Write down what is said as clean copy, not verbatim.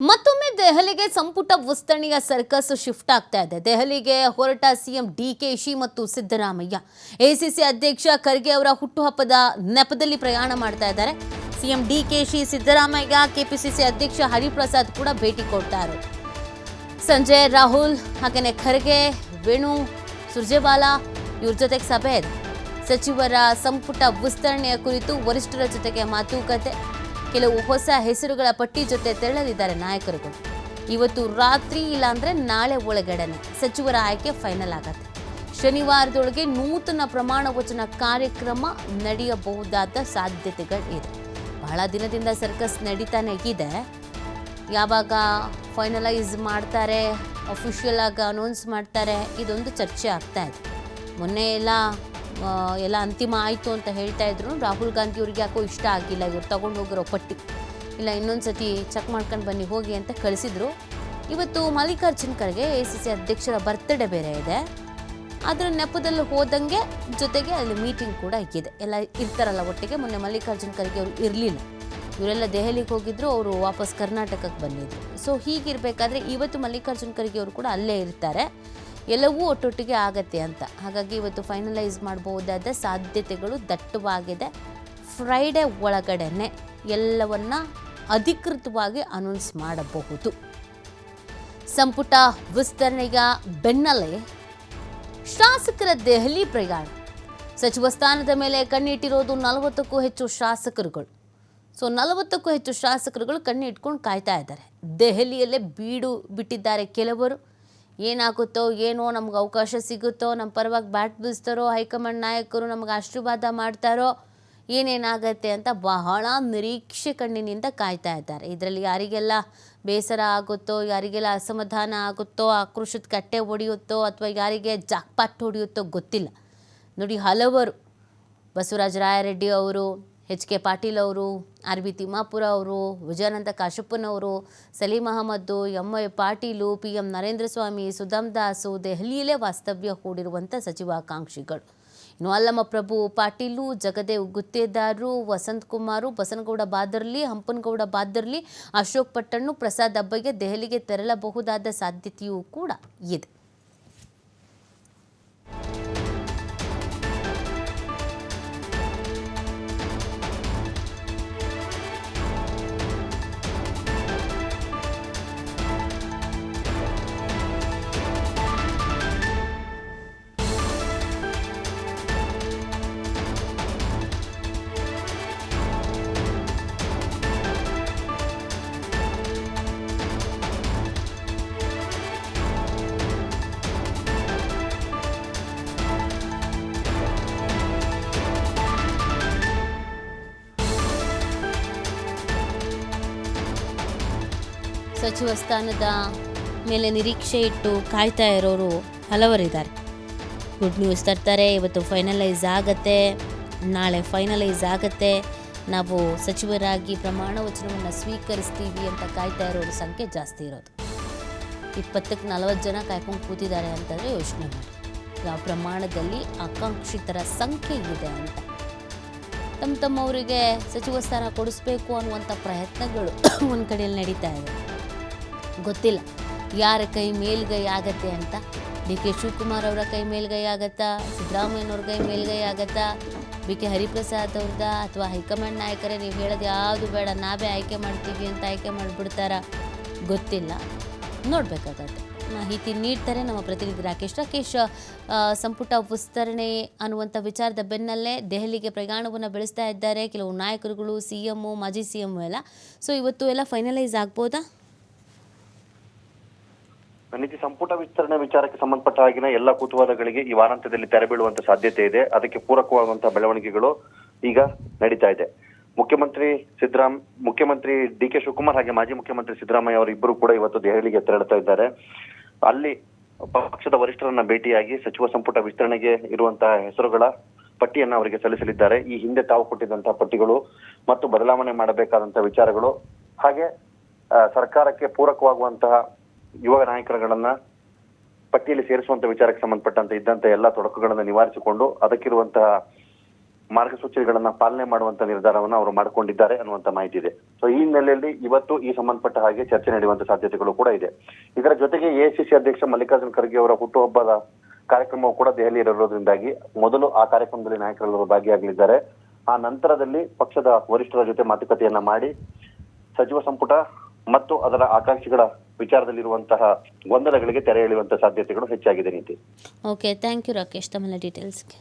ಮತ್ತೊಮ್ಮೆ ದೆಹಲಿಗೆ ಸಂಪುಟ ವಿಸ್ತರಣೆಯ ಸರ್ಕಸ್ ಶಿಫ್ಟ್ ಆಗ್ತಾ ಇದೆ. ದೆಹಲಿಗೆ ಹೊರಟ ಸಿಎಂ ಡಿಕೆಶಿ ಮತ್ತು ಸಿದ್ದರಾಮಯ್ಯ ಎಸಿಸಿ ಅಧ್ಯಕ್ಷ ಖರ್ಗೆ ಅವರ ಹುಟ್ಟುಹಬ್ಬದ ನೆಪದಲ್ಲಿ ಪ್ರಯಾಣ ಮಾಡ್ತಾ ಇದ್ದಾರೆ. ಸಿಎಂ ಡಿಕೆಶಿ, ಸಿದ್ದರಾಮಯ್ಯ, ಕೆಪಿಸಿಸಿ ಅಧ್ಯಕ್ಷ ಹರಿಪ್ರಸಾದ್ ಕೂಡ ಭೇಟಿ ಕೊಡ್ತಾರೆ. ಸಂಜೆ ರಾಹುಲ್ ಹಾಗೆಯೇ ಖರ್ಗೆ, ವೇಣು, ಸುರ್ಜೇವಾಲಾ ಇವ್ರ ಜೊತೆಗೆ ಸಭೆ ಇದೆ. ಸಚಿವರ ಸಂಪುಟ ವಿಸ್ತರಣೆಯ ಕುರಿತು ವರಿಷ್ಠರ ಜೊತೆಗೆ ಮಾತುಕತೆ. ಕೆಲವು ಹೊಸ ಹೆಸರುಗಳ ಪಟ್ಟಿ ಜೊತೆ ತೆರಳಲಿದ್ದಾರೆ ನಾಯಕರುಗಳು. ಇವತ್ತು ರಾತ್ರಿ ಇಲ್ಲಾಂದ್ರೆ ನಾಳೆ ಒಳಗಡೆನೆ ಸಚಿವರ ಆಯ್ಕೆ ಫೈನಲ್ ಆಗತ್ತೆ. ಶನಿವಾರದೊಳಗೆ ನೂತನ ಪ್ರಮಾಣ ವಚನ ಕಾರ್ಯಕ್ರಮ ನಡೆಯಬಹುದಾದ ಸಾಧ್ಯತೆಗಳಿದೆ. ಬಹಳ ದಿನದಿಂದ ಸರ್ಕಸ್ ನಡೀತಾನೆ ಇದೆ. ಯಾವಾಗ ಫೈನಲೈಸ್ ಮಾಡ್ತಾರೆ, ಅಫಿಷಿಯಲ್ ಆಗಿ ಅನೌನ್ಸ್ ಮಾಡ್ತಾರೆ, ಇದೊಂದು ಚರ್ಚೆ ಆಗ್ತಾ ಇದೆ. ಮೊನ್ನೆ ಎಲ್ಲ ಅಂತಿಮ ಆಯಿತು ಅಂತ ಹೇಳ್ತಾ ಇದ್ರು. ರಾಹುಲ್ ಗಾಂಧಿ ಅವ್ರಿಗೆ ಯಾಕೋ ಇಷ್ಟ ಆಗಿಲ್ಲ ಇವ್ರು ತಗೊಂಡು ಹೋಗಿರೋ ಪಟ್ಟಿ. ಇಲ್ಲ, ಇನ್ನೊಂದು ಸತಿ ಚೆಕ್ ಮಾಡ್ಕೊಂಡು ಬನ್ನಿ ಹೋಗಿ ಅಂತ ಕಳಿಸಿದ್ರು. ಇವತ್ತು ಮಲ್ಲಿಕಾರ್ಜುನ್ ಖರ್ಗೆ ಎಸಿಸಿ ಅಧ್ಯಕ್ಷರ ಬರ್ತ್ಡೇ ಬೇರೆ ಇದೆ. ಅದರ ನೆಪದಲ್ಲಿ ಹೋದಂಗೆ ಜೊತೆಗೆ ಅಲ್ಲಿ ಮೀಟಿಂಗ್ ಕೂಡ ಇದೆ. ಎಲ್ಲ ಇರ್ತಾರಲ್ಲ ಒಟ್ಟಿಗೆ. ಮೊನ್ನೆ ಮಲ್ಲಿಕಾರ್ಜುನ್ ಖರ್ಗೆ ಅವರು ಇರಲಿಲ್ಲ, ಇವರೆಲ್ಲ ದೆಹಲಿಗೆ ಹೋಗಿದ್ರು, ಅವರು ವಾಪಸ್ ಕರ್ನಾಟಕಕ್ಕೆ ಬಂದಿದ್ರು. ಸೊ ಹೀಗಿರಬೇಕಾದ್ರೆ ಇವತ್ತು ಮಲ್ಲಿಕಾರ್ಜುನ್ ಖರ್ಗೆ ಅವರು ಕೂಡ ಅಲ್ಲೇ ಇರ್ತಾರೆ. ಎಲ್ಲವೂ ಒಟ್ಟೊಟ್ಟಿಗೆ ಆಗತ್ತೆ ಅಂತ. ಹಾಗಾಗಿ ಇವತ್ತು ಫೈನಲೈಸ್ ಮಾಡಬಹುದಾದ ಸಾಧ್ಯತೆಗಳು ದಟ್ಟವಾಗಿದೆ. ಫ್ರೈಡೇ ಒಳಗಡೆನೆ ಎಲ್ಲವನ್ನ ಅಧಿಕೃತವಾಗಿ ಅನೌನ್ಸ್ ಮಾಡಬಹುದು. ಸಂಪುಟ ವಿಸ್ತರಣೆಯ ಬೆನ್ನಲ್ಲೇ ಶಾಸಕರ ದೆಹಲಿ ಪ್ರಯಾಣ. ಸಚಿವ ಸ್ಥಾನದ ಮೇಲೆ ಕಣ್ಣಿಟ್ಟಿರೋದು 40ಕ್ಕೂ ಹೆಚ್ಚು ಶಾಸಕರುಗಳು. ಸೊ 40ಕ್ಕೂ ಹೆಚ್ಚು ಶಾಸಕರುಗಳು ಕಣ್ಣಿಟ್ಕೊಂಡು ಕಾಯ್ತಾ ಇದ್ದಾರೆ. ದೆಹಲಿಯಲ್ಲೇ ಬೀಡು ಬಿಟ್ಟಿದ್ದಾರೆ ಕೆಲವರು. ಏನಾಗುತ್ತೋ ಏನೋ, ನಮ್ಗೆ ಅವಕಾಶ ಸಿಗುತ್ತೋ, ನಮ್ಮ ಪರವಾಗಿ ಬ್ಯಾಟ್ ಬೀಸ್ತಾರೋ, ಹೈಕಮಾಂಡ್ ನಾಯಕರು ನಮ್ಗೆ ಆಶೀರ್ವಾದ ಮಾಡ್ತಾರೋ, ಏನೇನಾಗತ್ತೆ ಅಂತ ಬಹಳ ನಿರೀಕ್ಷೆ ಕಣ್ಣಿನಿಂದ ಕಾಯ್ತಾ ಇದ್ದಾರೆ. ಇದರಲ್ಲಿ ಯಾರಿಗೆಲ್ಲ ಬೇಸರ ಆಗುತ್ತೋ, ಯಾರಿಗೆಲ್ಲ ಅಸಮಾಧಾನ ಆಗುತ್ತೋ, ಆಕ್ರೋಶದ ಕಟ್ಟೆ ಹೊಡೆಯುತ್ತೋ, ಅಥವಾ ಯಾರಿಗೆ ಜಾಕ್ಪಾಟ್ ಹೊಡೆಯುತ್ತೋ ಗೊತ್ತಿಲ್ಲ. ನೋಡಿ, ಹಲವರು ಬಸವರಾಜ ರಾಯರೆಡ್ಡಿ ಅವರು, ಎಚ್.ಕೆ. ಪಾಟೀಲ್ ಅವರು, ಆರ್.ಬಿ. ತಿಮ್ಮಾಪುರ ಅವರು, ವಿಜಯಾನಂದ ಕಾಶಪ್ಪನವರು, ಸಲೀಂ ಅಹಮದ್ದು, ಎಂ.ವೈ. ಪಾಟೀಲು, ಪಿ.ಎಂ. ನರೇಂದ್ರ ಸ್ವಾಮಿ, ಸುಧಾಮ್ ದಾಸು ದೆಹಲಿಯಲ್ಲೇ ವಾಸ್ತವ್ಯ ಹೂಡಿರುವಂಥ ಸಚಿವಾಕಾಂಕ್ಷಿಗಳು. ಇನ್ನು ಅಲ್ಲಮ ಪ್ರಭು ಪಾಟೀಲು, ಜಗದೇವ್ ಗುತ್ತೇದಾರರು, ವಸಂತ್ ಕುಮಾರು, ಬಸನಗೌಡ ಬಾದರ್ಲಿ, ಹಂಪನಗೌಡ ಬಾದರ್ಲಿ, ಅಶೋಕ್ ಪಟ್ಟಣ್ಣು, ಪ್ರಸಾದ್ ಅಬ್ಬಯ್ಯ ದೆಹಲಿಗೆ ತೆರಳಬಹುದಾದ ಸಾಧ್ಯತೆಯೂ ಕೂಡ ಇದೆ. ಸಚಿವ ಸ್ಥಾನದ ಮೇಲೆ ನಿರೀಕ್ಷೆ ಇಟ್ಟು ಕಾಯ್ತಾ ಇರೋರು ಹಲವರಿದ್ದಾರೆ. ಗುಡ್ ನ್ಯೂಸ್ ತರ್ತಾರೆ, ಇವತ್ತು ಫೈನಲೈಸ್ ಆಗತ್ತೆ, ನಾಳೆ ಫೈನಲೈಸ್ ಆಗತ್ತೆ, ನಾವು ಸಚಿವರಾಗಿ ಪ್ರಮಾಣ ವಚನವನ್ನು ಸ್ವೀಕರಿಸ್ತೀವಿ ಅಂತ ಕಾಯ್ತಾ ಇರೋರ ಸಂಖ್ಯೆ ಜಾಸ್ತಿ ಇರೋದು. 20ಕ್ಕೆ 40 ಜನ ಕಾಯ್ಕೊಂಡು ಕೂತಿದ್ದಾರೆ ಅಂತಂದರೆ ಯೋಚನೆ ಮಾಡಿ ಯಾವ ಪ್ರಮಾಣದಲ್ಲಿ ಆಕಾಂಕ್ಷಿತರ ಸಂಖ್ಯೆ ಇದೆ ಅಂತ. ತಮ್ಮವರಿಗೆ ಸಚಿವ ಸ್ಥಾನ ಕೊಡಿಸ್ಬೇಕು ಅನ್ನುವಂಥ ಪ್ರಯತ್ನಗಳು ಒಂದು ಕಡೆಯಲ್ಲಿ ನಡೀತಾ ಇದೆ. ಗೊತ್ತಿಲ್ಲ ಯಾರ ಕೈ ಮೇಲ್ಗೈ ಆಗತ್ತೆ ಅಂತ. ಡಿ.ಕೆ. ಶಿವಕುಮಾರ್ ಅವರ ಕೈ ಮೇಲ್ಗೈ ಆಗತ್ತಾ, ಸಿದ್ದರಾಮಯ್ಯನವ್ರ ಕೈ ಮೇಲ್ಗೈ ಆಗತ್ತಾ, ಬಿ.ಕೆ. ಹರಿಪ್ರಸಾದ್ ಅವ್ರದ, ಅಥವಾ ಹೈಕಮಾಂಡ್ ನಾಯಕರೇ ನೀವು ಹೇಳೋದು ಯಾವುದು ಬೇಡ ನಾವೇ ಆಯ್ಕೆ ಮಾಡ್ತೀವಿ ಅಂತ ಆಯ್ಕೆ ಮಾಡಿಬಿಡ್ತಾರ, ಗೊತ್ತಿಲ್ಲ, ನೋಡಬೇಕಾಗತ್ತೆ. ಮಾಹಿತಿ ನೀಡ್ತಾರೆ ನಮ್ಮ ಪ್ರತಿನಿಧಿ ರಾಕೇಶ್. ಸಂಪುಟ ವಿಸ್ತರಣೆ ಅನ್ನುವಂಥ ವಿಚಾರದ ಬೆನ್ನಲ್ಲೇ ದೆಹಲಿಗೆ ಪ್ರಯಾಣವನ್ನು ಬೆಳೆಸ್ತಾ ಇದ್ದಾರೆ ಕೆಲವು ನಾಯಕರುಗಳು, ಸಿ.ಎಂ, ಮಾಜಿ ಸಿ.ಎಂ ಎಲ್ಲ. ಸೊ ಇವತ್ತು ಎಲ್ಲ ಫೈನಲೈಸ್ ಆಗ್ಬೋದಾ? ನೀತಿ ಸಂಪುಟ ವಿಸ್ತರಣೆ ವಿಚಾರಕ್ಕೆ ಸಂಬಂಧಪಟ್ಟ ಹಾಗಿನ ಎಲ್ಲ ಕುತೂಹಲಗಳಿಗೆ ಈ ವಾರಾಂತ್ಯದಲ್ಲಿ ತೆರೆ ಬೀಳುವಂತ ಸಾಧ್ಯತೆ ಇದೆ. ಅದಕ್ಕೆ ಪೂರಕವಾಗುವಂತಹ ಬೆಳವಣಿಗೆಗಳು ಈಗ ನಡೀತಾ ಇದೆ. ಮುಖ್ಯಮಂತ್ರಿ ಡಿ.ಕೆ. ಶಿವಕುಮಾರ್ ಹಾಗೆ ಮಾಜಿ ಮುಖ್ಯಮಂತ್ರಿ ಸಿದ್ದರಾಮಯ್ಯ ಅವರು ಇಬ್ಬರು ಕೂಡ ಇವತ್ತು ದೆಹಲಿಗೆ ತೆರಳುತ್ತಾ ಇದ್ದಾರೆ. ಅಲ್ಲಿ ಪಕ್ಷದ ವರಿಷ್ಠರನ್ನ ಭೇಟಿಯಾಗಿ ಸಚಿವ ಸಂಪುಟ ವಿಸ್ತರಣೆಗೆ ಇರುವಂತಹ ಹೆಸರುಗಳ ಪಟ್ಟಿಯನ್ನ ಅವರಿಗೆ ಸಲ್ಲಿಸಲಿದ್ದಾರೆ. ಈ ಹಿಂದೆ ತಾವು ಕೊಟ್ಟಿದ್ದಂತಹ ಪಟ್ಟಿಗಳು ಮತ್ತು ಬದಲಾವಣೆ ಮಾಡಬೇಕಾದಂತಹ ವಿಚಾರಗಳು, ಹಾಗೆ ಸರ್ಕಾರಕ್ಕೆ ಪೂರಕವಾಗುವಂತಹ ಯುವ ನಾಯಕರುಗಳನ್ನ ಪಟ್ಟಿಯಲ್ಲಿ ಸೇರಿಸುವಂತ ವಿಚಾರಕ್ಕೆ ಸಂಬಂಧಪಟ್ಟಂತೆ ಇದ್ದಂತ ಎಲ್ಲ ತೊಡಕುಗಳನ್ನು ನಿವಾರಿಸಿಕೊಂಡು ಅದಕ್ಕಿರುವಂತಹ ಮಾರ್ಗಸೂಚಿಗಳನ್ನ ಪಾಲನೆ ಮಾಡುವಂತ ನಿರ್ಧಾರವನ್ನ ಅವರು ಮಾಡಿಕೊಂಡಿದ್ದಾರೆ ಅನ್ನುವಂತ ಮಾಹಿತಿ ಇದೆ. ಸೊ ಈ ಹಿನ್ನೆಲೆಯಲ್ಲಿ ಇವತ್ತು ಈ ಸಂಬಂಧಪಟ್ಟ ಹಾಗೆ ಚರ್ಚೆ ನಡೆಯುವಂತ ಸಾಧ್ಯತೆಗಳು ಕೂಡ ಇದೆ. ಇದರ ಜೊತೆಗೆ ಎಐಸಿಸಿ ಅಧ್ಯಕ್ಷ ಮಲ್ಲಿಕಾರ್ಜುನ್ ಖರ್ಗೆ ಅವರ ಹುಟ್ಟುಹಬ್ಬದ ಕಾರ್ಯಕ್ರಮವು ಕೂಡ ದೆಹಲಿಯಲ್ಲಿರೋದ್ರಿಂದಾಗಿ ಮೊದಲು ಆ ಕಾರ್ಯಕ್ರಮದಲ್ಲಿ ನಾಯಕರೆಲ್ಲರೂ ಭಾಗಿಯಾಗಲಿದ್ದಾರೆ. ಆ ನಂತರದಲ್ಲಿ ಪಕ್ಷದ ವರಿಷ್ಠರ ಜೊತೆ ಮಾತುಕತೆಯನ್ನ ಮಾಡಿ ಸಚಿವ ಸಂಪುಟ ಮತ್ತು ಅದರ ಆಕಾಂಕ್ಷಿಗಳ ವಿಚಾರದಲ್ಲಿರುವಂತಹ ಗೊಂದಲಗಳಿಗೆ ತೆರೆ ಎಳೆಯುವಂತಹ ಸಾಧ್ಯತೆಗಳು ಹೆಚ್ಚಾಗಿದೆ ನೀತಿ. ಓಕೆ, ಥ್ಯಾಂಕ್ ಯು ರಾಕೇಶ್ ತಮ್ಮೆಲ್ಲ ಡೀಟೇಲ್ಸ್ಗೆ.